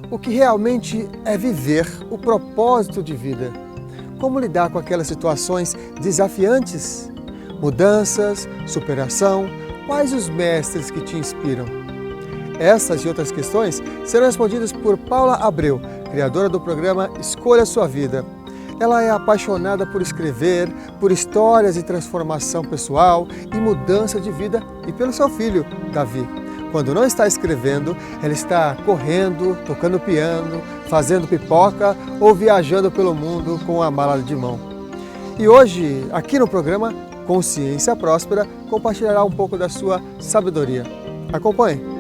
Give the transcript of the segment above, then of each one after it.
O que realmente é viver o propósito de vida? Como lidar com aquelas situações desafiantes? Mudanças, superação, quais os mestres que te inspiram? Essas e outras questões serão respondidas por Paula Abreu, criadora do programa Escolha Sua Vida. Ela é apaixonada por escrever, por histórias de transformação pessoal e mudança de vida e pelo seu filho, Davi. Quando não está escrevendo, ela está correndo, tocando piano, fazendo pipoca ou viajando pelo mundo com a mala de mão. E hoje, aqui no programa Consciência Próspera, compartilhará um pouco da sua sabedoria. Acompanhe!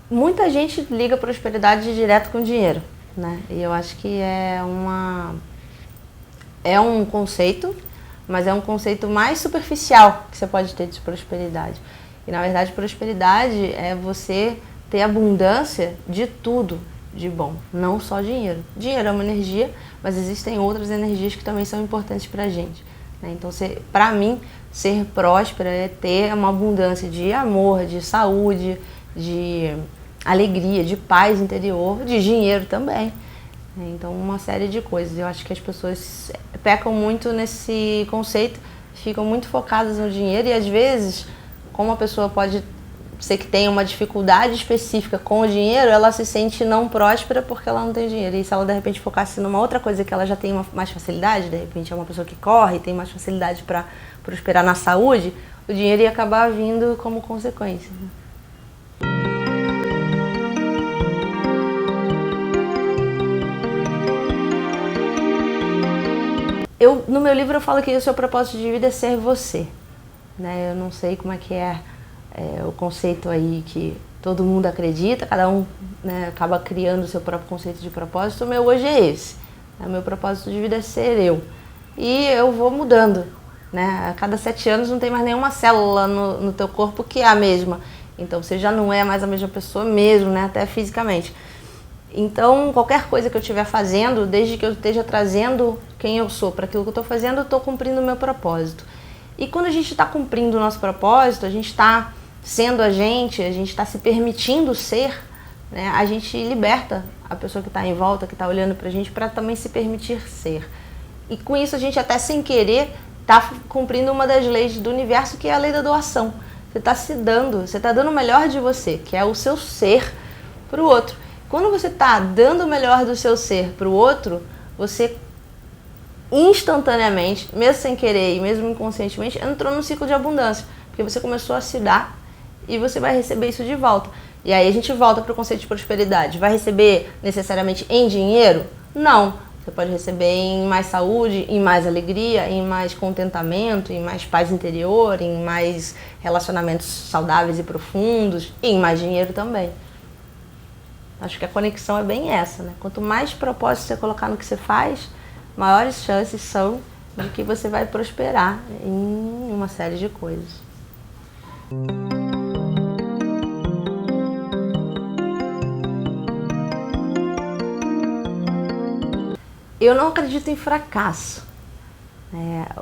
Muita gente liga prosperidade direto com dinheiro, né? E eu acho que é um conceito, mas é um conceito mais superficial que você pode ter de prosperidade. E na verdade, prosperidade é você ter abundância de tudo de bom, não só dinheiro. Dinheiro é uma energia, mas existem outras energias que também são importantes pra gente, né? Então, pra mim, ser próspera é ter uma abundância de amor, de saúde, de alegria, de paz interior, de dinheiro também. Então, uma série de coisas. Eu acho que as pessoas pecam muito nesse conceito, ficam muito focadas no dinheiro e, às vezes, como a pessoa pode ser que tenha uma dificuldade específica com o dinheiro, ela se sente não próspera porque ela não tem dinheiro. E se ela, de repente, focasse numa outra coisa que ela já tem mais facilidade, de repente é uma pessoa que corre, tem mais facilidade para prosperar na saúde, o dinheiro ia acabar vindo como consequência. No meu livro eu falo que o seu propósito de vida é ser você, né? Eu não sei como é que é o conceito aí que todo mundo acredita, cada um, né, acaba criando o seu próprio conceito de propósito. O meu hoje é esse, né? O meu propósito de vida é ser eu. E eu vou mudando, né? A cada 7 anos não tem mais nenhuma célula no teu corpo que é a mesma. Então você já não é mais a mesma pessoa mesmo, né? Até fisicamente. Então, qualquer coisa que eu estiver fazendo, desde que eu esteja trazendo quem eu sou para aquilo que eu estou fazendo, eu estou cumprindo o meu propósito. E quando a gente está cumprindo o nosso propósito, a gente está sendo a gente está se permitindo ser, né? A gente liberta a pessoa que está em volta, que está olhando para a gente, para também se permitir ser. E com isso a gente até sem querer está cumprindo uma das leis do universo, que é a lei da doação. Você está se dando, você está dando o melhor de você, que é o seu ser, para o outro. Quando você está dando o melhor do seu ser para o outro, você instantaneamente, mesmo sem querer e mesmo inconscientemente, entrou num ciclo de abundância. Porque você começou a se dar e você vai receber isso de volta. E aí a gente volta para o conceito de prosperidade. Vai receber necessariamente em dinheiro? Não. Você pode receber em mais saúde, em mais alegria, em mais contentamento, em mais paz interior, em mais relacionamentos saudáveis e profundos, e em mais dinheiro também. Acho que a conexão é bem essa, né? Quanto mais propósito você colocar no que você faz, maiores chances são de que você vai prosperar em uma série de coisas. Eu não acredito em fracasso.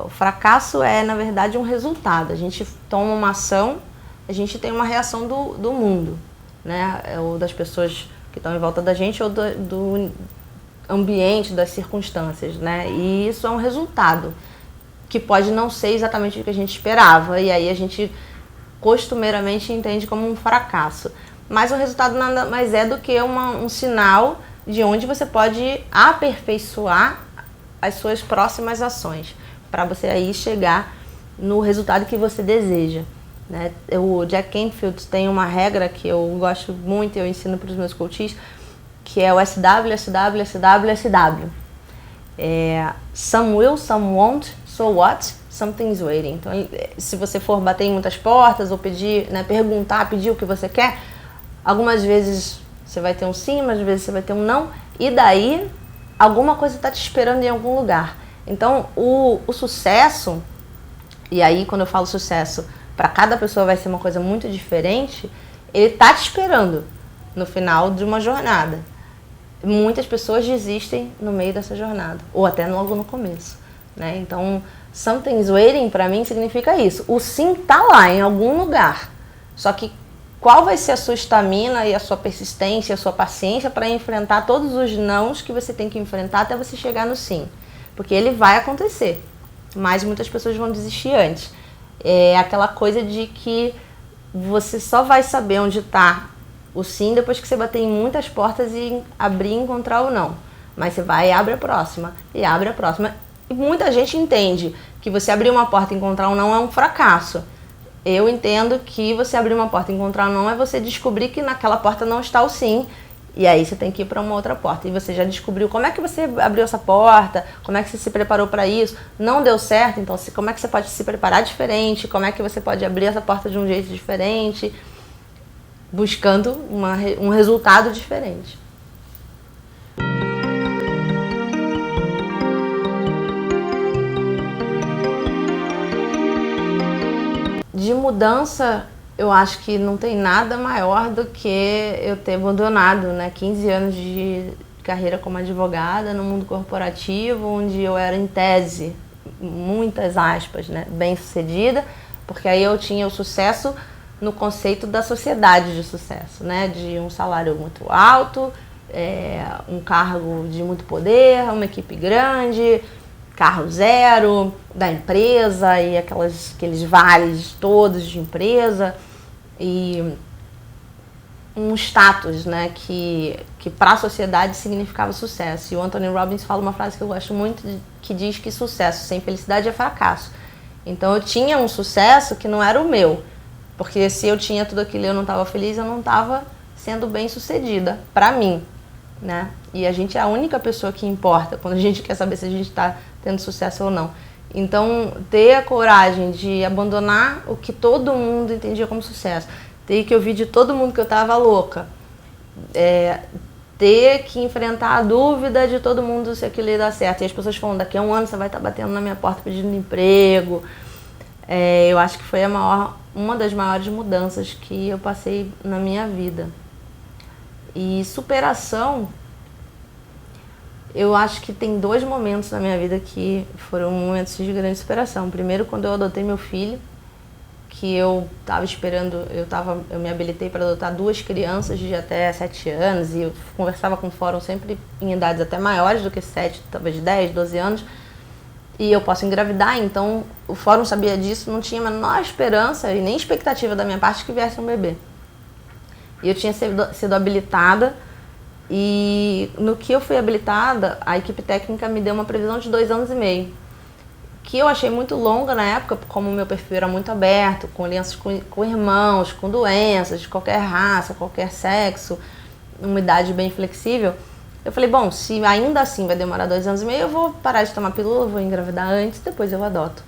O fracasso é, na verdade, um resultado. A gente toma uma ação, a gente tem uma reação do mundo, né? Ou das pessoas que estão em volta da gente, ou do ambiente, das circunstâncias, né? E isso é um resultado que pode não ser exatamente o que a gente esperava, e aí a gente costumeiramente entende como um fracasso. Mas o resultado nada mais é do que um sinal de onde você pode aperfeiçoar as suas próximas ações, para você aí chegar no resultado que você deseja, né? O Jack Canfield tem uma regra que eu gosto muito e eu ensino para os meus coaches, que é o SW, SW, SW, SW. Some will, some won't, so what? Something's waiting. Então, se você for bater em muitas portas ou pedir, né, perguntar, pedir o que você quer, algumas vezes você vai ter um sim, mas às vezes você vai ter um não, e daí alguma coisa está te esperando em algum lugar. Então, o sucesso, e aí quando eu falo sucesso, para cada pessoa vai ser uma coisa muito diferente, ele tá te esperando no final de uma jornada. Muitas pessoas desistem no meio dessa jornada, ou até logo no começo, né? Então, something's waiting para mim significa isso. O sim tá lá em algum lugar. Só que qual vai ser a sua estamina e a sua persistência, a sua paciência para enfrentar todos os nãos que você tem que enfrentar até você chegar no sim? Porque ele vai acontecer, mas muitas pessoas vão desistir antes. É aquela coisa de que você só vai saber onde está o sim depois que você bater em muitas portas e abrir e encontrar o não. Mas você vai e abre a próxima, e abre a próxima. E muita gente entende que você abrir uma porta e encontrar um não é um fracasso. Eu entendo que você abrir uma porta e encontrar um não é você descobrir que naquela porta não está o sim. E aí você tem que ir para uma outra porta. E você já descobriu como é que você abriu essa porta, como é que você se preparou para isso. Não deu certo, então como é que você pode se preparar diferente, como é que você pode abrir essa porta de um jeito diferente, buscando um resultado diferente. De mudança, eu acho que não tem nada maior do que eu ter abandonado, né, 15 anos de carreira como advogada no mundo corporativo, onde eu era, em tese, muitas aspas, né, bem-sucedida, porque aí eu tinha o sucesso no conceito da sociedade de sucesso, né, de um salário muito alto, um cargo de muito poder, uma equipe grande, carro zero da empresa e aqueles vales todos de empresa e um status, né, que para a sociedade significava sucesso. E o Anthony Robbins fala uma frase que eu gosto muito, que diz que sucesso sem felicidade é fracasso. Então eu tinha um sucesso que não era o meu, porque se eu tinha tudo aquilo e eu não estava feliz, eu não estava sendo bem sucedida para mim, né? E a gente é a única pessoa que importa quando a gente quer saber se a gente está tendo sucesso ou não. Então, ter a coragem de abandonar o que todo mundo entendia como sucesso, ter que ouvir de todo mundo que eu estava louca, ter que enfrentar a dúvida de todo mundo se aquilo ia dar certo. E as pessoas falam, daqui a um ano você vai estar batendo na minha porta pedindo emprego. Eu acho que foi uma das maiores mudanças que eu passei na minha vida. E superação, eu acho que tem 2 momentos na minha vida que foram momentos de grande superação. Primeiro, quando eu adotei meu filho, que eu estava esperando, eu me habilitei para adotar 2 crianças de até 7 anos e eu conversava com o fórum sempre em idades até maiores do que 7, talvez 10, 12 anos, e eu posso engravidar, então o fórum sabia disso, não tinha a menor esperança e nem expectativa da minha parte que viesse um bebê. E eu tinha sido habilitada, e no que eu fui habilitada, a equipe técnica me deu uma previsão de 2 anos e meio, que eu achei muito longa na época, como o meu perfil era muito aberto, com alianças com irmãos, com doenças de qualquer raça, qualquer sexo, uma idade bem flexível. Eu falei, bom, se ainda assim vai demorar 2 anos e meio, eu vou parar de tomar pílula, vou engravidar antes, depois eu adoto.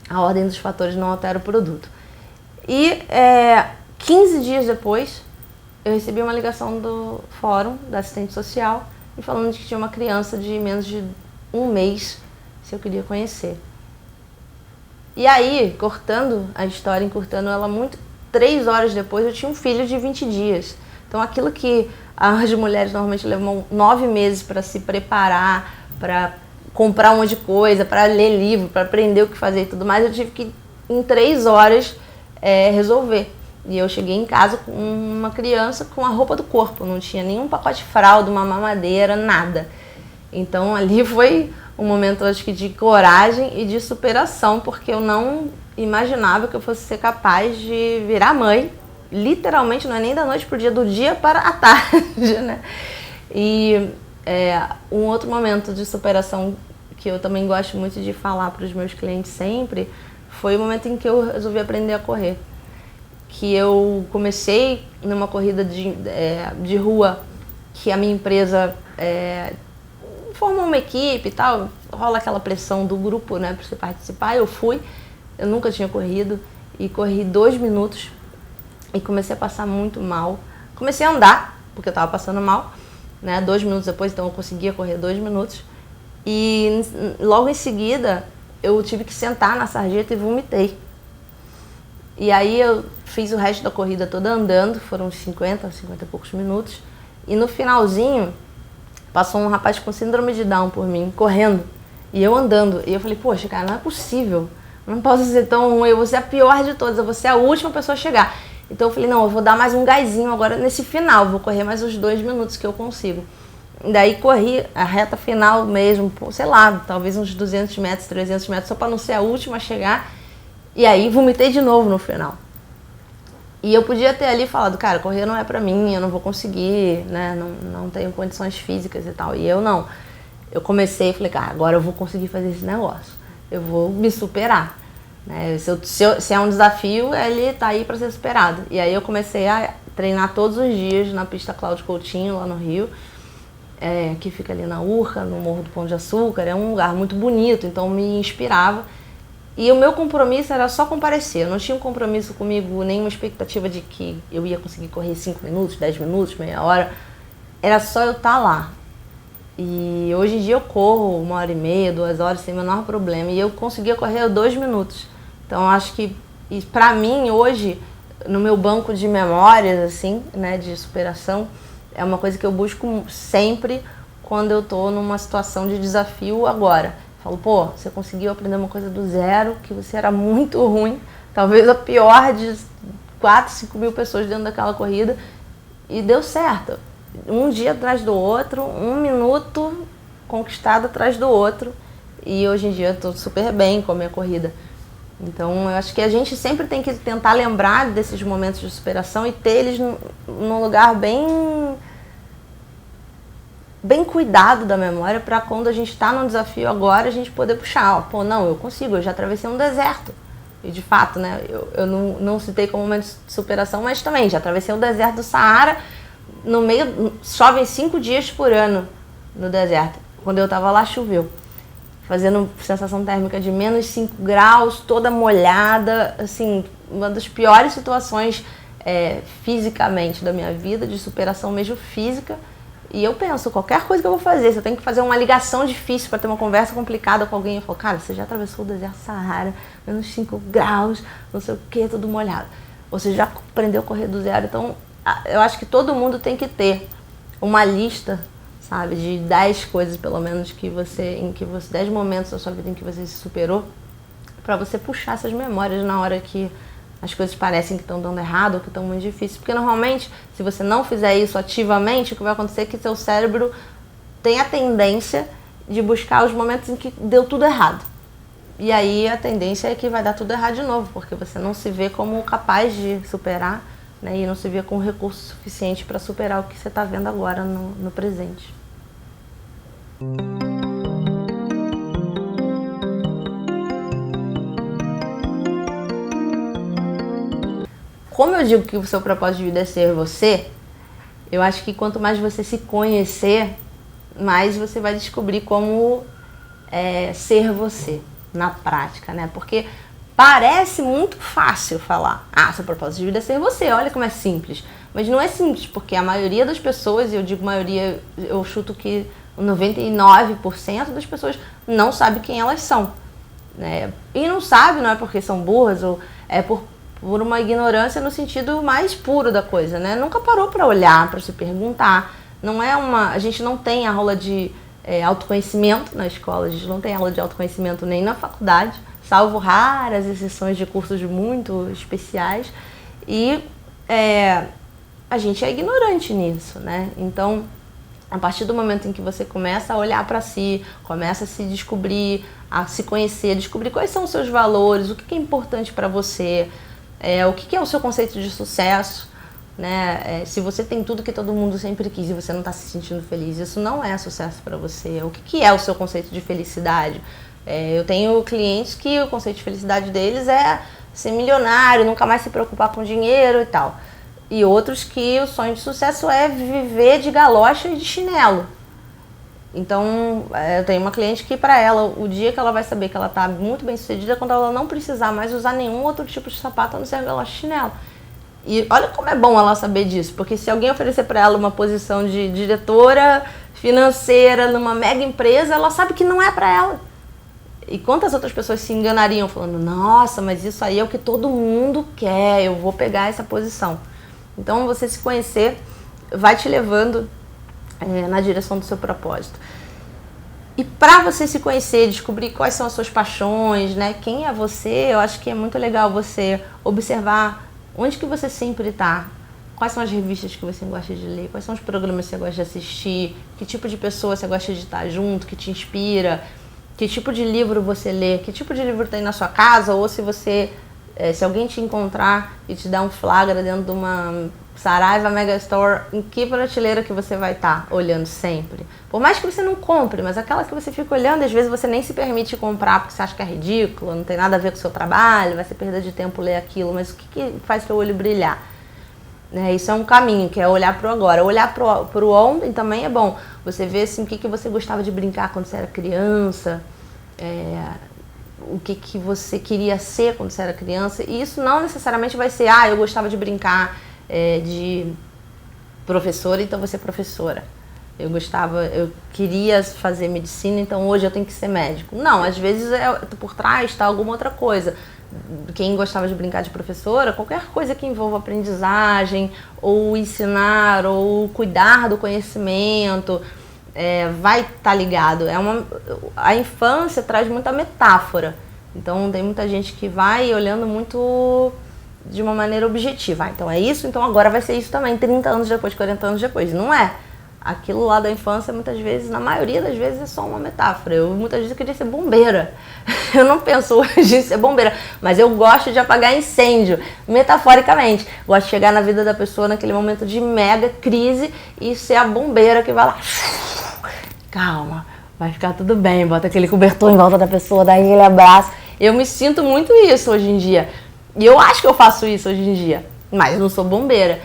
A ordem dos fatores não altera o produto. E 15 dias depois, eu recebi uma ligação do fórum, da assistente social, e falando que tinha uma criança de menos de 1 mês, se eu queria conhecer. E aí, cortando a história, encurtando ela muito, 3 horas depois eu tinha um filho de 20 dias. Então aquilo que as mulheres normalmente levam 9 meses para se preparar, para comprar um monte de coisa, para ler livro, para aprender o que fazer e tudo mais, eu tive que, em 3 horas, resolver. E eu cheguei em casa com uma criança com a roupa do corpo, não tinha nenhum pacote de fralda, uma mamadeira, nada. Então ali foi um momento, acho que, de coragem e de superação, porque eu não imaginava que eu fosse ser capaz de virar mãe, literalmente, não é nem da noite para o dia, do dia para a tarde, né? E um outro momento de superação que eu também gosto muito de falar para os meus clientes sempre, foi o momento em que eu resolvi aprender a correr. Que eu comecei numa corrida de rua, que a minha empresa formou uma equipe e tal, rola aquela pressão do grupo, né, para você participar. Eu nunca tinha corrido, e corri 2 minutos e comecei a passar muito mal. Comecei a andar, porque eu estava passando mal, né, 2 minutos depois, então eu conseguia correr 2 minutos. E logo em seguida eu tive que sentar na sarjeta e vomitei. E aí eu fiz o resto da corrida toda andando, foram uns 50 e poucos minutos. E no finalzinho passou um rapaz com síndrome de Down por mim, correndo. E eu andando. E eu falei, poxa, cara, não é possível. Eu não posso ser tão ruim, eu vou ser a pior de todas, eu vou ser a última pessoa a chegar. Então eu falei, não, eu vou dar mais um gásinho agora nesse final, vou correr mais os 2 minutos que eu consigo. Daí corri a reta final mesmo, sei lá, talvez uns 200 metros, 300 metros, só para não ser a última a chegar. E aí vomitei de novo no final. E eu podia ter ali falado, cara, correr não é pra mim, eu não vou conseguir, né, não tenho condições físicas e tal. E eu não. Eu comecei e falei, cara, agora eu vou conseguir fazer esse negócio. Eu vou me superar. Né? Se é um desafio, ele tá aí para ser superado. E aí eu comecei a treinar todos os dias na pista Cláudio Coutinho, lá no Rio, que fica ali na Urca, no Morro do Pão de Açúcar. É um lugar muito bonito, então me inspirava. E o meu compromisso era só comparecer. Eu não tinha um compromisso comigo, nenhuma expectativa de que eu ia conseguir correr 5 minutos, 10 minutos, meia hora. Era só eu estar lá. E hoje em dia eu corro 1h30, 2 horas sem o menor problema. E eu conseguia correr 2 minutos. Então acho que, pra mim hoje, no meu banco de memórias, assim, né, de superação, é uma coisa que eu busco sempre quando eu tô numa situação de desafio agora. Falo, pô, você conseguiu aprender uma coisa do zero, que você era muito ruim, talvez a pior de 4, 5 mil pessoas dentro daquela corrida, e deu certo. Um dia atrás do outro, 1 minuto conquistado atrás do outro, e hoje em dia eu tô super bem com a minha corrida. Então eu acho que a gente sempre tem que tentar lembrar desses momentos de superação e ter eles num lugar bem cuidado da memória, para quando a gente está num desafio agora, a gente poder puxar. Ó, pô, não, eu consigo, eu já atravessei um deserto. E de fato, né, eu não citei como momento de superação, mas também já atravessei o deserto do Saara, no meio, chove 5 dias por ano no deserto. Quando eu estava lá, choveu. Fazendo sensação térmica de menos 5 graus, toda molhada, assim, uma das piores situações fisicamente da minha vida, de superação mesmo física. E eu penso, qualquer coisa que eu vou fazer, se eu tenho que fazer uma ligação difícil para ter uma conversa complicada com alguém, eu falo, cara, você já atravessou o deserto Saara, menos 5 graus, não sei o que, tudo molhado. Você já aprendeu a correr do zero. Então, eu acho que todo mundo tem que ter uma lista, sabe, de 10 coisas, pelo menos, 10 momentos da sua vida em que você se superou, para você puxar essas memórias na hora que as coisas parecem que estão dando errado ou que estão muito difíceis. Porque normalmente, se você não fizer isso ativamente, o que vai acontecer é que seu cérebro tem a tendência de buscar os momentos em que deu tudo errado. E aí a tendência é que vai dar tudo errado de novo, porque você não se vê como capaz de superar, né, e não se vê com recurso suficiente para superar o que você está vendo agora no presente. Como eu digo que o seu propósito de vida é ser você, eu acho que quanto mais você se conhecer, mais você vai descobrir como ser você na prática, né? Porque parece muito fácil falar, seu propósito de vida é ser você, olha como é simples. Mas não é simples, porque a maioria das pessoas, e eu digo maioria, eu chuto que 99% das pessoas não sabe quem elas são, né? E não sabe, não é porque são burras, ou é por uma ignorância no sentido mais puro da coisa, né? Nunca parou para olhar, para se perguntar. A gente não tem a aula de autoconhecimento na escola, a gente não tem aula de autoconhecimento nem na faculdade, salvo raras exceções de cursos muito especiais. E a gente é ignorante nisso, né? Então, a partir do momento em que você começa a olhar para si, começa a se descobrir, a se conhecer, descobrir quais são os seus valores, o que é importante para você, o que é o seu conceito de sucesso, né? Se você tem tudo que todo mundo sempre quis e você não está se sentindo feliz, isso não é sucesso para você. O que é o seu conceito de felicidade? Eu tenho clientes que o conceito de felicidade deles é ser milionário, nunca mais se preocupar com dinheiro e tal. E outros que o sonho de sucesso é viver de galocha e de chinelo. Então, eu tenho uma cliente que, para ela, o dia que ela vai saber que ela está muito bem sucedida é quando ela não precisar mais usar nenhum outro tipo de sapato a não ser galocha e chinelo. E olha como é bom ela saber disso, porque se alguém oferecer para ela uma posição de diretora financeira numa mega empresa, ela sabe que não é para ela. E quantas outras pessoas se enganariam falando, nossa, mas isso aí é o que todo mundo quer, eu vou pegar essa posição. Então você se conhecer vai te levando na direção do seu propósito. E para você se conhecer, descobrir quais são as suas paixões, né? Quem é você, eu acho que é muito legal você observar onde que você sempre está. Quais são as revistas que você gosta de ler, quais são os programas que você gosta de assistir, que tipo de pessoa você gosta de estar junto, que te inspira, que tipo de livro você lê, que tipo de livro tem na sua casa, ou se você, se alguém te encontrar e te dar um flagra dentro de uma Saraiva Megastore, em que prateleira que você vai estar olhando sempre? Por mais que você não compre, mas aquela que você fica olhando, às vezes você nem se permite comprar porque você acha que é ridículo, não tem nada a ver com o seu trabalho, vai ser perda de tempo ler aquilo, mas o que faz seu olho brilhar? Isso é um caminho, que é olhar para o agora. Olhar para o ontem também é bom. Você vê assim, o que você gostava de brincar quando você era criança, o que você queria ser quando você era criança. E isso não necessariamente vai ser, eu gostava de brincar de professora, então vou ser professora. Eu queria fazer medicina, então hoje eu tenho que ser médico. Não, às vezes por trás está alguma outra coisa. Quem gostava de brincar de professora, qualquer coisa que envolva aprendizagem, ou ensinar, ou cuidar do conhecimento, vai estar ligado. A infância traz muita metáfora, então tem muita gente que vai olhando muito de uma maneira objetiva. Então é isso, então agora vai ser isso também, 30 anos depois, 40 anos depois. Não é. Aquilo lá da infância, muitas vezes, na maioria das vezes, é só uma metáfora. Muitas vezes eu queria ser bombeira. Eu não penso hoje em ser bombeira, mas eu gosto de apagar incêndio, metaforicamente. Gosto de chegar na vida da pessoa naquele momento de mega crise e ser a bombeira que vai lá. Calma, vai ficar tudo bem. Bota aquele cobertor em volta da pessoa, dá aquele abraço. Eu me sinto muito isso hoje em dia. E eu acho que eu faço isso hoje em dia, mas eu não sou bombeira.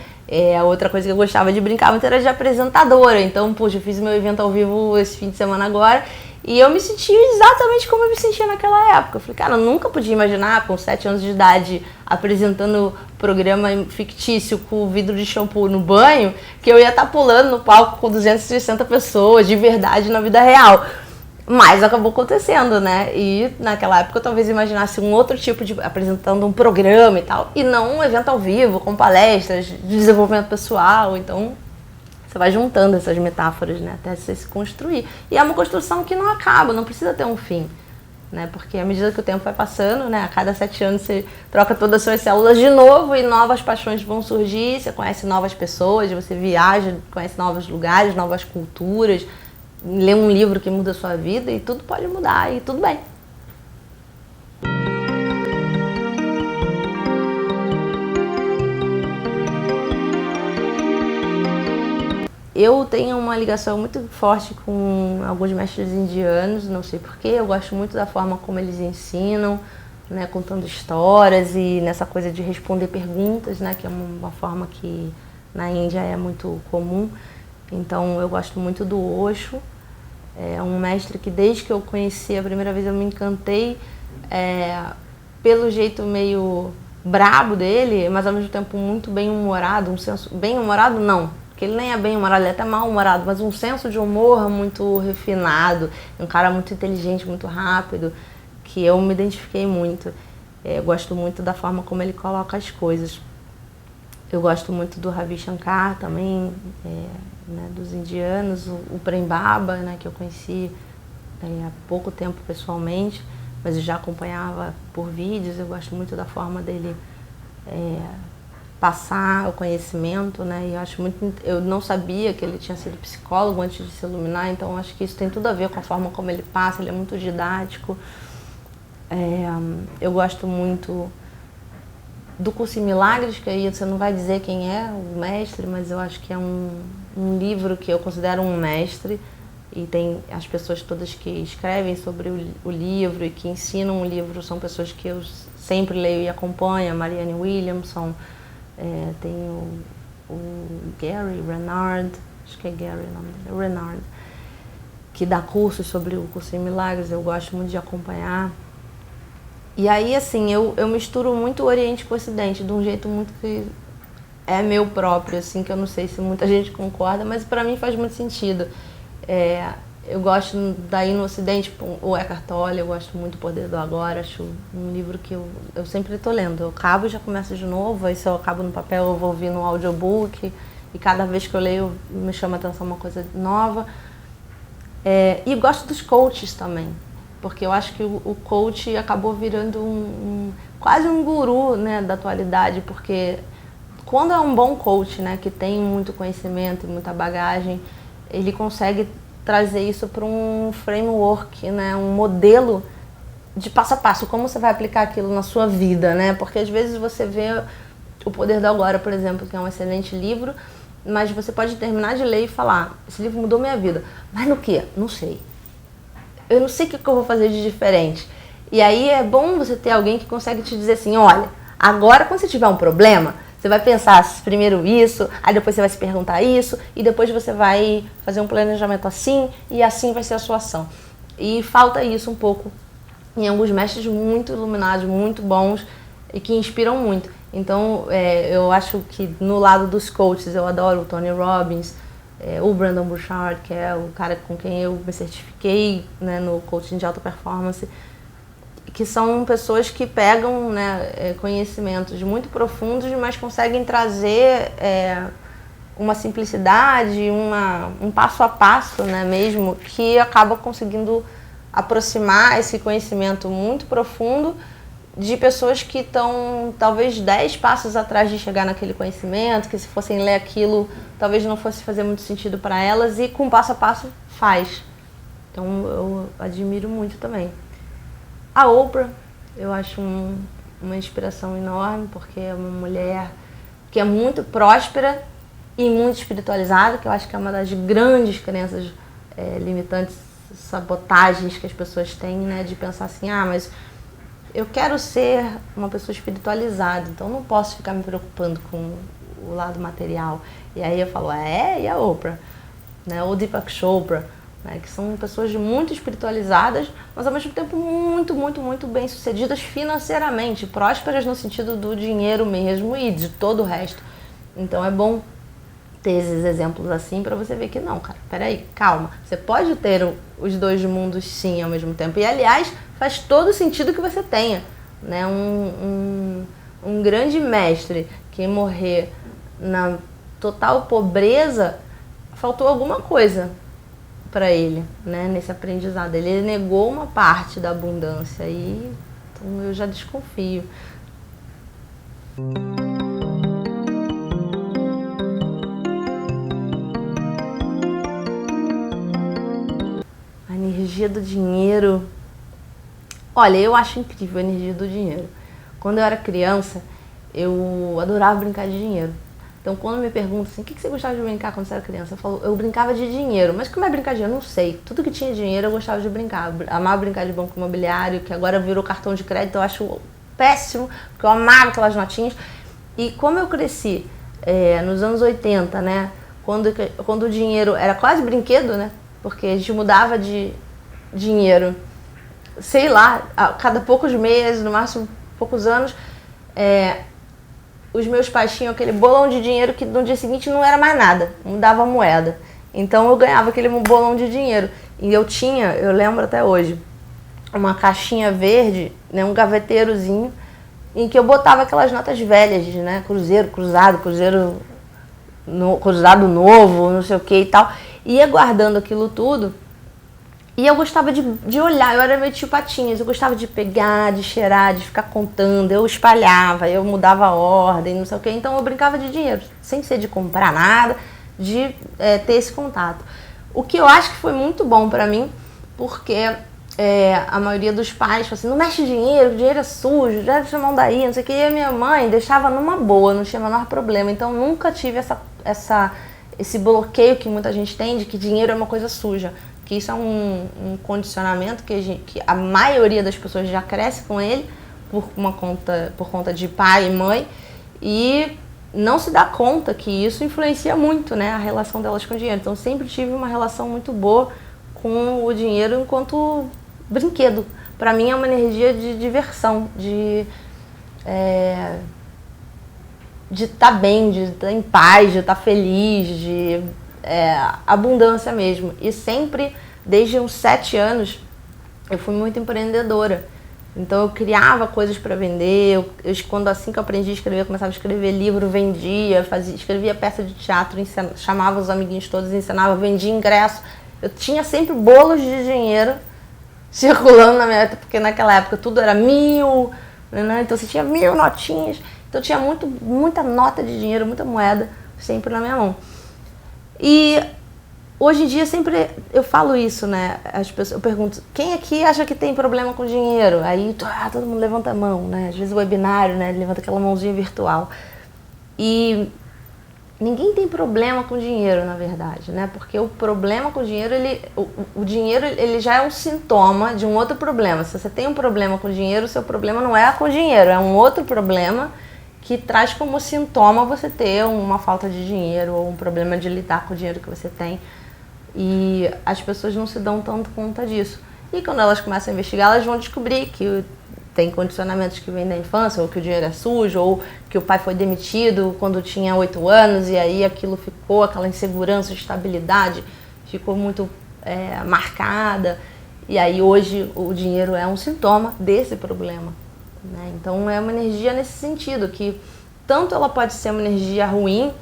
Outra coisa que eu gostava de brincar muito era de apresentadora. Então, eu fiz meu evento ao vivo esse fim de semana agora e eu me senti exatamente como eu me sentia naquela época. Eu falei, cara, eu nunca podia imaginar, com 7 anos de idade, apresentando programa fictício com vidro de shampoo no banho, que eu ia estar pulando no palco com 260 pessoas, de verdade, na vida real. Mas acabou acontecendo, né? E naquela época eu talvez imaginasse um outro tipo de... apresentando um programa e tal. E não um evento ao vivo, com palestras de desenvolvimento pessoal. Então, você vai juntando essas metáforas, né? Até você se construir. E é uma construção que não acaba, não precisa ter um fim. Né? Porque à medida que o tempo vai passando, né? A cada 7 anos você troca todas as suas células de novo e novas paixões vão surgir. Você conhece novas pessoas, você viaja, conhece novos lugares, novas culturas. Lê um livro que muda a sua vida e tudo pode mudar e tudo bem. Eu tenho uma ligação muito forte com alguns mestres indianos, não sei porquê, eu gosto muito da forma como eles ensinam, né, contando histórias e nessa coisa de responder perguntas, né, que é uma forma que na Índia é muito comum. Então eu gosto muito do Osho, é um mestre que desde que eu conheci a primeira vez eu me encantei pelo jeito meio brabo dele, mas ao mesmo tempo muito bem-humorado, um senso... Bem-humorado não, porque ele nem é bem-humorado, ele é até mal-humorado, mas um senso de humor muito refinado, um cara muito inteligente, muito rápido, que eu me identifiquei muito. Eu gosto muito da forma como ele coloca as coisas. Eu gosto muito do Ravi Shankar também, né, dos indianos, o Prem Baba, né, que eu conheci há pouco tempo pessoalmente, mas eu já acompanhava por vídeos. Eu gosto muito da forma dele passar o conhecimento, né, e eu não sabia que ele tinha sido psicólogo antes de se iluminar, então acho que isso tem tudo a ver com a forma como ele passa, ele é muito didático. Eu gosto muito do Curso em Milagres, que aí você não vai dizer quem é o mestre, mas eu acho que é um livro que eu considero um mestre, e tem as pessoas todas que escrevem sobre o livro e que ensinam o livro, são pessoas que eu sempre leio e acompanho, a Marianne Williamson, tem o Gary Renard, acho que é Gary o nome dele, Renard, que dá cursos sobre o Curso em Milagres, eu gosto muito de acompanhar. E aí, assim, eu misturo muito o Oriente com o Ocidente, de um jeito muito que é meu próprio, assim, que eu não sei se muita gente concorda, mas pra mim faz muito sentido. Eu gosto daí no Ocidente, o Eckhart Tolle, eu gosto muito do Poder do Agora, acho um livro que eu sempre estou lendo. Eu acabo e já começo de novo, aí se eu acabo no papel eu vou ouvir no audiobook, e cada vez que eu leio me chama a atenção uma coisa nova. E gosto dos coaches também, porque eu acho que o coach acabou virando quase um guru, né, da atualidade, porque quando é um bom coach, né, que tem muito conhecimento e muita bagagem, ele consegue trazer isso para um framework, né, um modelo de passo a passo, como você vai aplicar aquilo na sua vida, né? Porque às vezes você vê O Poder do Agora, por exemplo, que é um excelente livro, mas você pode terminar de ler e falar, esse livro mudou minha vida. Mas no quê? Não sei. Eu não sei o que eu vou fazer de diferente. E aí é bom você ter alguém que consegue te dizer assim, olha, agora quando você tiver um problema, você vai pensar primeiro isso, aí depois você vai se perguntar isso, e depois você vai fazer um planejamento assim, e assim vai ser a sua ação. E falta isso um pouco em alguns mestres muito iluminados, muito bons, e que inspiram muito. Então, eu acho que no lado dos coaches, eu adoro o Tony Robbins, o Brandon Burchard, que é o cara com quem eu me certifiquei, né, no coaching de alta performance, que são pessoas que pegam, né, conhecimentos muito profundos, mas conseguem trazer uma simplicidade, um passo a passo, né, mesmo, que acaba conseguindo aproximar esse conhecimento muito profundo de pessoas que estão talvez 10 passos atrás de chegar naquele conhecimento, que se fossem ler aquilo, talvez não fosse fazer muito sentido para elas, e com passo a passo faz. Então eu admiro muito também. A Oprah, eu acho uma inspiração enorme, porque é uma mulher que é muito próspera e muito espiritualizada, que eu acho que é uma das grandes crenças limitantes, sabotagens que as pessoas têm, né, de pensar assim, mas eu quero ser uma pessoa espiritualizada, então não posso ficar me preocupando com o lado material. E aí eu falo, e a Oprah, né, ou Deepak Chopra, né, que são pessoas muito espiritualizadas, mas ao mesmo tempo muito, muito, muito bem-sucedidas financeiramente, prósperas no sentido do dinheiro mesmo e de todo o resto. Então é bom ter esses exemplos assim para você ver que não, cara, peraí, calma, você pode ter os dois mundos sim ao mesmo tempo. E aliás, faz todo sentido que você tenha, né, um grande mestre que morrer na total pobreza, faltou alguma coisa para ele, né, nesse aprendizado. Ele negou uma parte da abundância e então eu já desconfio. A energia do dinheiro. Olha, eu acho incrível a energia do dinheiro. Quando eu era criança, eu adorava brincar de dinheiro. Então, quando me perguntam assim, o que você gostava de brincar quando você era criança? Eu falo, eu brincava de dinheiro. Mas como é brincar de dinheiro? Eu não sei. Tudo que tinha dinheiro eu gostava de brincar. Eu amava brincar de banco imobiliário, que agora virou cartão de crédito. Eu acho péssimo, porque eu amava aquelas notinhas. E como eu cresci nos anos 80, né? Quando o dinheiro era quase brinquedo, né? Porque a gente mudava de dinheiro, sei lá, a cada poucos meses, no máximo poucos anos, os meus pais tinham aquele bolão de dinheiro que no dia seguinte não era mais nada, mudava a moeda. Então eu ganhava aquele bolão de dinheiro. E eu lembro até hoje, uma caixinha verde, né, um gaveteirozinho, em que eu botava aquelas notas velhas, né, cruzeiro, cruzado, cruzado novo, não sei o que e tal. Ia guardando aquilo tudo. E eu gostava de olhar, eu era meio tio Patinhas, eu gostava de pegar, de cheirar, de ficar contando, eu espalhava, eu mudava a ordem, não sei o quê. Então eu brincava de dinheiro, sem ser de comprar nada, de ter esse contato. O que eu acho que foi muito bom pra mim, porque a maioria dos pais fala assim, não mexe dinheiro, o dinheiro é sujo, já deixa a mão daí, não sei o quê. E a minha mãe deixava numa boa, não tinha o menor problema. Então nunca tive esse bloqueio que muita gente tem de que dinheiro é uma coisa suja. Que isso é um condicionamento que a maioria das pessoas já cresce com ele por conta de pai e mãe e não se dá conta que isso influencia muito, né, a relação delas com o dinheiro. Então sempre tive uma relação muito boa com o dinheiro enquanto brinquedo. Para mim é uma energia de diversão, de estar bem, de estar em paz, de estar feliz, de abundância mesmo. E sempre, desde uns 7 anos, eu fui muito empreendedora. Então eu criava coisas para vender, assim que eu aprendi a escrever, eu começava a escrever livro, vendia, escrevia peça de teatro, chamava os amiguinhos todos, ensinava, vendia ingresso. Eu tinha sempre bolos de dinheiro circulando na minha vida, porque naquela época tudo era 1000, né? Então você tinha 1000 notinhas, então eu tinha muita nota de dinheiro, muita moeda sempre na minha mão. E hoje em dia sempre eu falo isso, né? Eu pergunto, quem aqui acha que tem problema com dinheiro? Aí todo mundo levanta a mão, né? Às vezes o webinário, né? Levanta aquela mãozinha virtual. E ninguém tem problema com dinheiro, na verdade, né? Porque o problema com o dinheiro, o dinheiro ele já é um sintoma de um outro problema. Se você tem um problema com dinheiro, o seu problema não é com o dinheiro, é um outro problema que traz como sintoma você ter uma falta de dinheiro ou um problema de lidar com o dinheiro que você tem. E as pessoas não se dão tanto conta disso. E quando elas começam a investigar, elas vão descobrir que tem condicionamentos que vêm da infância, ou que o dinheiro é sujo, ou que o pai foi demitido quando tinha 8 anos, e aí aquilo ficou, aquela insegurança, estabilidade, ficou muito marcada. E aí hoje o dinheiro é um sintoma desse problema, né? Então é uma energia nesse sentido, que tanto ela pode ser uma energia ruim,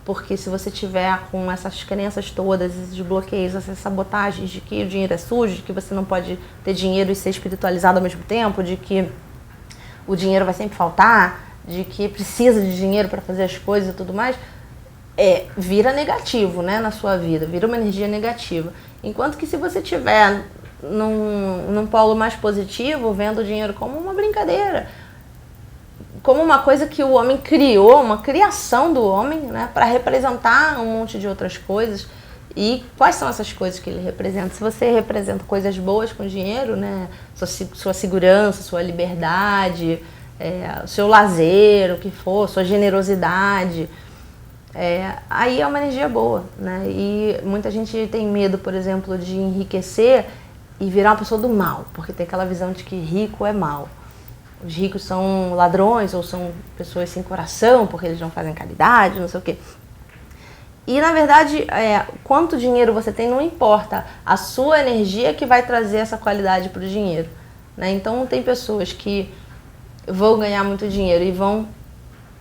porque se você tiver com essas crenças todas, esses bloqueios, essas sabotagens de que o dinheiro é sujo, de que você não pode ter dinheiro e ser espiritualizado ao mesmo tempo, de que o dinheiro vai sempre faltar, de que precisa de dinheiro para fazer as coisas e tudo mais, vira negativo, né, na sua vida, vira uma energia negativa. Enquanto que se você tiver num polo mais positivo, vendo o dinheiro como uma brincadeira, como uma coisa que o homem criou, uma criação do homem, né, para representar um monte de outras coisas. E quais são essas coisas que ele representa? Se você representa coisas boas com dinheiro, né, sua segurança, sua liberdade, seu lazer, o que for, sua generosidade, aí é uma energia boa, né? E muita gente tem medo, por exemplo, de enriquecer e virar uma pessoa do mal, porque tem aquela visão de que rico é mal. Os ricos são ladrões ou são pessoas sem coração porque eles não fazem caridade, não sei o quê. E, na verdade, quanto dinheiro você tem não importa. A sua energia que vai trazer essa qualidade para o dinheiro, né? Então, tem pessoas que vão ganhar muito dinheiro e vão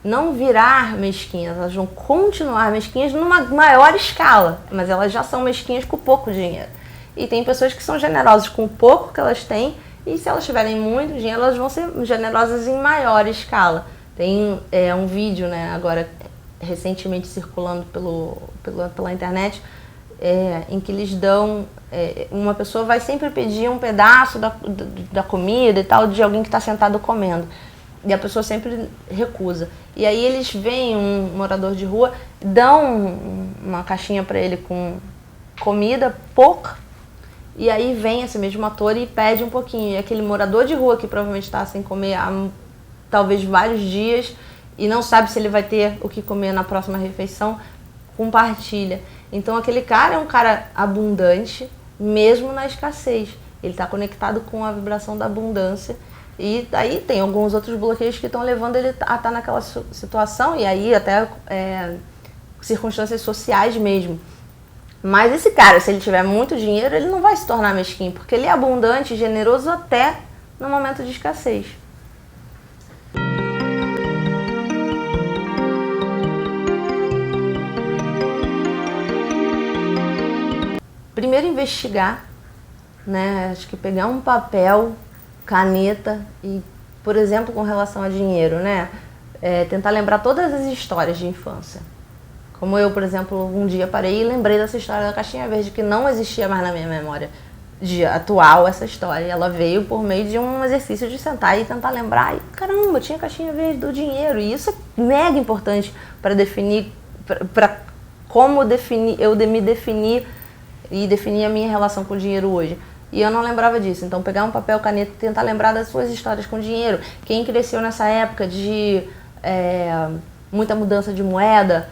não virar mesquinhas, elas vão continuar mesquinhas numa maior escala, mas elas já são mesquinhas com pouco dinheiro. E tem pessoas que são generosas com o pouco que elas têm, e se elas tiverem muito dinheiro, elas vão ser generosas em maior escala. Tem um vídeo, né, agora recentemente circulando pela internet, em que eles dão... uma pessoa vai sempre pedir um pedaço da comida e tal, de alguém que está sentado comendo. E a pessoa sempre recusa. E aí eles veem um morador de rua, dão uma caixinha para ele com comida, pouca, e aí vem esse mesmo ator e pede um pouquinho. E aquele morador de rua que provavelmente está sem comer há talvez vários dias e não sabe se ele vai ter o que comer na próxima refeição, compartilha. Então aquele cara é um cara abundante, mesmo na escassez. Ele está conectado com a vibração da abundância. E aí tem alguns outros bloqueios que estão levando ele a estar naquela situação, e aí até circunstâncias sociais mesmo. Mas esse cara, se ele tiver muito dinheiro, ele não vai se tornar mesquinho, porque ele é abundante e generoso até no momento de escassez. Primeiro investigar, né? Acho que pegar um papel, caneta e, por exemplo, com relação a dinheiro, né? Tentar lembrar todas as histórias de infância. Como eu, por exemplo, um dia parei e lembrei dessa história da caixinha verde, que não existia mais na minha memória atual essa história. Ela veio por meio de um exercício de sentar e tentar lembrar. E caramba, tinha caixinha verde do dinheiro. E isso é mega importante para definir, para como eu me definir e definir a minha relação com o dinheiro hoje. E eu não lembrava disso. Então, pegar um papel, caneta e tentar lembrar das suas histórias com dinheiro. Quem cresceu nessa época de muita mudança de moeda,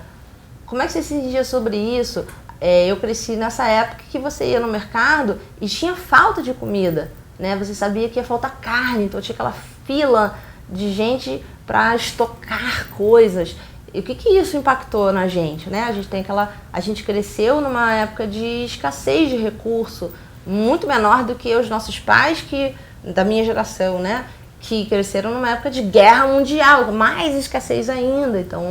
como é que você se sentia sobre isso? Eu cresci nessa época que você ia no mercado e tinha falta de comida, né? Você sabia que ia faltar carne, então tinha aquela fila de gente para estocar coisas. E o que isso impactou na gente, né? A gente cresceu numa época de escassez de recurso, muito menor do que os nossos pais da minha geração, né? Que cresceram numa época de guerra mundial, mais escassez ainda. Então,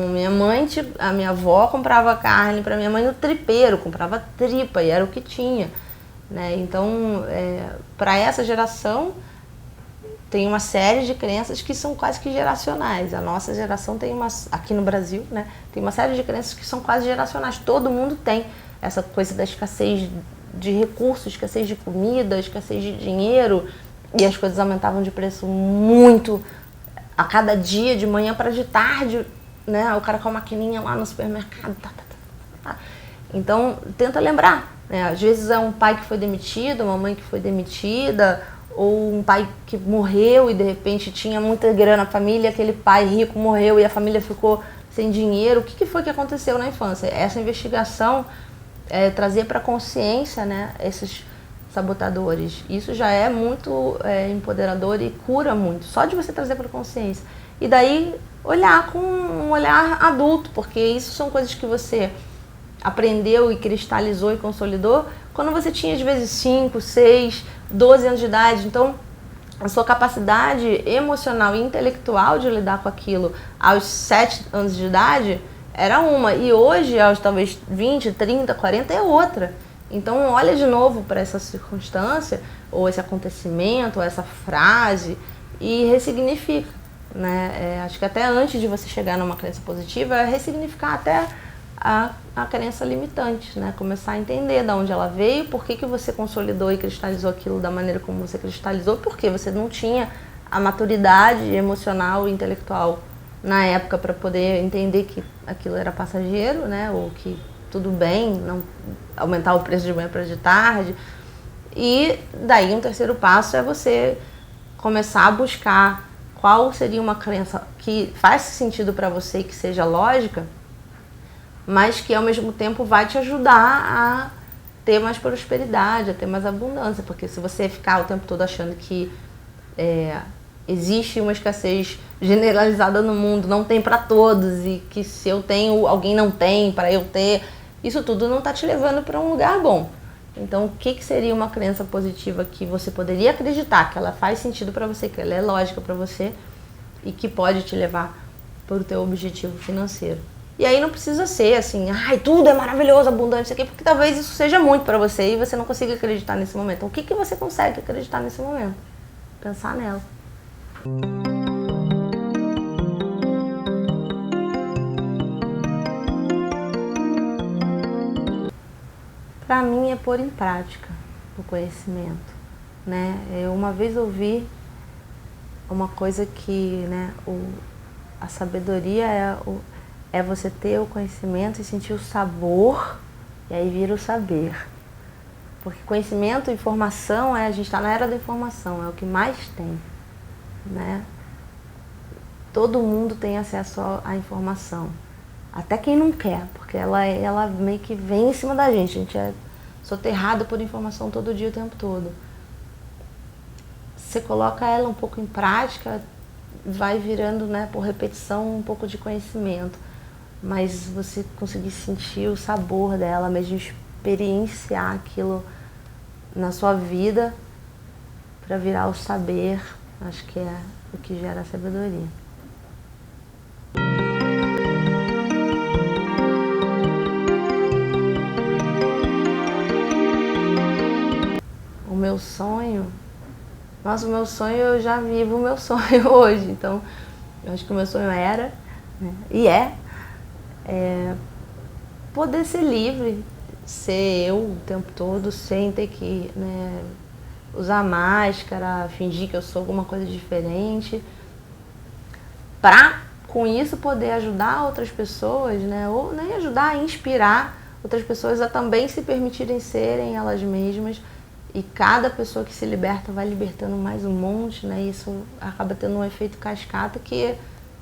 a minha avó comprava carne para minha mãe no tripeiro, comprava tripa e era o que tinha, né? Então, para essa geração, tem uma série de crenças que são quase que geracionais. A nossa geração aqui no Brasil, né, tem uma série de crenças que são quase geracionais. Todo mundo tem essa coisa da escassez de recursos, escassez de comida, escassez de dinheiro, e as coisas aumentavam de preço muito a cada dia, de manhã para de tarde, né? O cara com a maquininha lá no supermercado. Então, tenta lembrar, né? Às vezes é um pai que foi demitido, uma mãe que foi demitida, ou um pai que morreu e de repente tinha muita grana na família, aquele pai rico morreu e a família ficou sem dinheiro. O que foi que aconteceu na infância? Essa investigação, trazer para a consciência, né, esses sabotadores. Isso já é muito empoderador e cura muito, só de você trazer para a consciência. E daí olhar com um olhar adulto, porque isso são coisas que você aprendeu e cristalizou e consolidou quando você tinha, às vezes, 5, 6, 12 anos de idade. Então, a sua capacidade emocional e intelectual de lidar com aquilo aos 7 anos de idade era uma. E hoje, aos talvez 20, 30, 40, é outra. Então, olha de novo para essa circunstância, ou esse acontecimento, ou essa frase, e ressignifica, né? Acho que até antes de você chegar numa crença positiva, é ressignificar até a crença limitante, né? Começar a entender de onde ela veio, por que você consolidou e cristalizou aquilo da maneira como você cristalizou, porque você não tinha a maturidade emocional e intelectual na época para poder entender que aquilo era passageiro, né? Ou que tudo bem, não aumentar o preço de manhã para de tarde. E daí um terceiro passo é você começar a buscar qual seria uma crença que faz sentido para você e que seja lógica, mas que ao mesmo tempo vai te ajudar a ter mais prosperidade, a ter mais abundância. Porque se você ficar o tempo todo achando que existe uma escassez generalizada no mundo, não tem para todos, e que se eu tenho, alguém não tem para eu ter, isso tudo não está te levando para um lugar bom. Então, o que seria uma crença positiva que você poderia acreditar, que ela faz sentido para você, que ela é lógica para você e que pode te levar para o teu objetivo financeiro? E aí não precisa ser assim, tudo é maravilhoso, abundante, isso aqui, porque talvez isso seja muito para você e você não consiga acreditar nesse momento. O que você consegue acreditar nesse momento? Pensar nela. Para mim é pôr em prática o conhecimento, né? Eu uma vez ouvi uma coisa que, né, a sabedoria é você ter o conhecimento e sentir o sabor, e aí vira o saber. Porque conhecimento, informação, a gente está na era da informação, é o que mais tem, né? Todo mundo tem acesso à informação. Até quem não quer, porque ela meio que vem em cima da gente. A gente é soterrado por informação todo dia, o tempo todo. Você coloca ela um pouco em prática, vai virando, né, por repetição, um pouco de conhecimento. Mas você conseguir sentir o sabor dela, mesmo experienciar aquilo na sua vida para virar o saber, acho que é o que gera a sabedoria. O meu sonho, eu já vivo o meu sonho hoje, então eu acho que o meu sonho era, né, e poder ser livre, ser eu o tempo todo, sem ter que, né, usar máscara, fingir que eu sou alguma coisa diferente, para com isso poder ajudar outras pessoas, né, ou nem ajudar, inspirar outras pessoas a também se permitirem serem elas mesmas. E cada pessoa que se liberta vai libertando mais um monte, né? Isso acaba tendo um efeito cascata que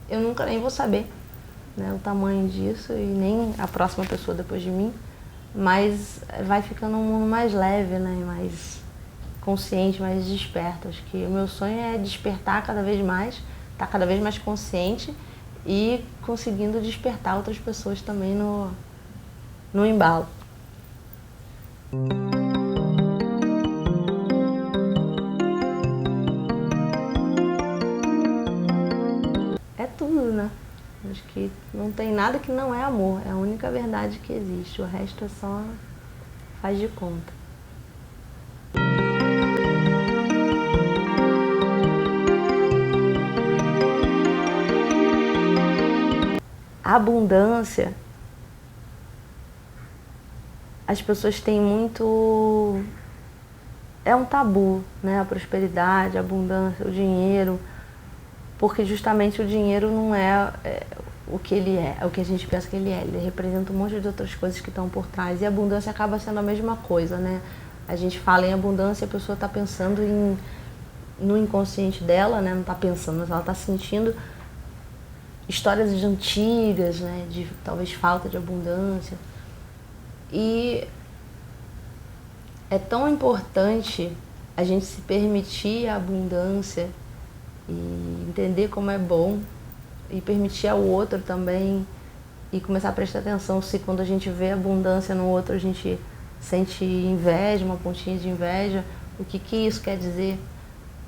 eu nunca nem vou saber, né, o tamanho disso, e nem a próxima pessoa depois de mim. Mas vai ficando um mundo mais leve, né? Mais consciente, mais desperto. Acho que o meu sonho é despertar cada vez mais, estar cada vez mais consciente e conseguindo despertar outras pessoas também no embalo. É tudo, né? Acho que não tem nada que não é amor, é a única verdade que existe, o resto é só faz de conta. A abundância, as pessoas têm muito... É um tabu, né? A prosperidade, a abundância, o dinheiro, porque justamente o dinheiro não é o que ele é o que a gente pensa que ele é. Ele representa um monte de outras coisas que estão por trás. E a abundância acaba sendo a mesma coisa, né? A gente fala em abundância e a pessoa está pensando no inconsciente dela, né? Não está pensando, mas ela está sentindo histórias antigas, né? De talvez falta de abundância. E é tão importante a gente se permitir a abundância e entender como é bom e permitir ao outro também e começar a prestar atenção se quando a gente vê abundância no outro a gente sente inveja, uma pontinha de inveja, o que isso quer dizer,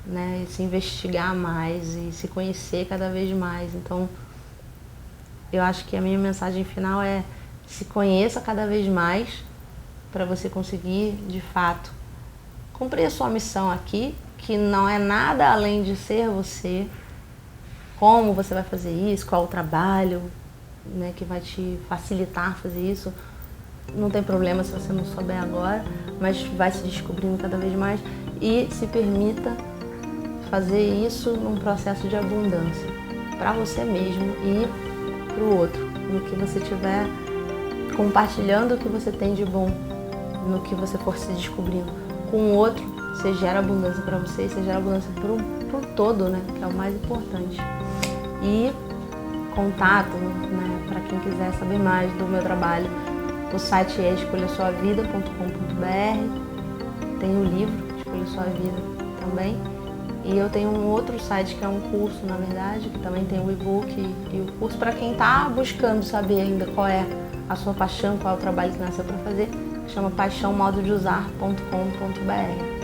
né? E se investigar mais e se conhecer cada vez mais. Então, eu acho que a minha mensagem final é: se conheça cada vez mais para você conseguir, de fato, cumprir a sua missão aqui, que não é nada além de ser você. Como você vai fazer isso, qual o trabalho, né, que vai te facilitar fazer isso. Não tem problema se você não souber agora, mas vai se descobrindo cada vez mais e se permita fazer isso num processo de abundância para você mesmo e para o outro, no que você tiver compartilhando o que você tem de bom, no que você for se descobrindo com o outro, você gera abundância para você e você gera abundância pro todo, né, que é o mais importante. E contato, né, para quem quiser saber mais do meu trabalho, o site é escolhasuavida.com.br, tem o livro Escolha Sua Vida também, e eu tenho um outro site que é um curso, na verdade, que também tem o e-book e o curso para quem está buscando saber ainda qual é a sua paixão, qual é o trabalho que nasceu para fazer, que chama paixãomododeusar.com.br.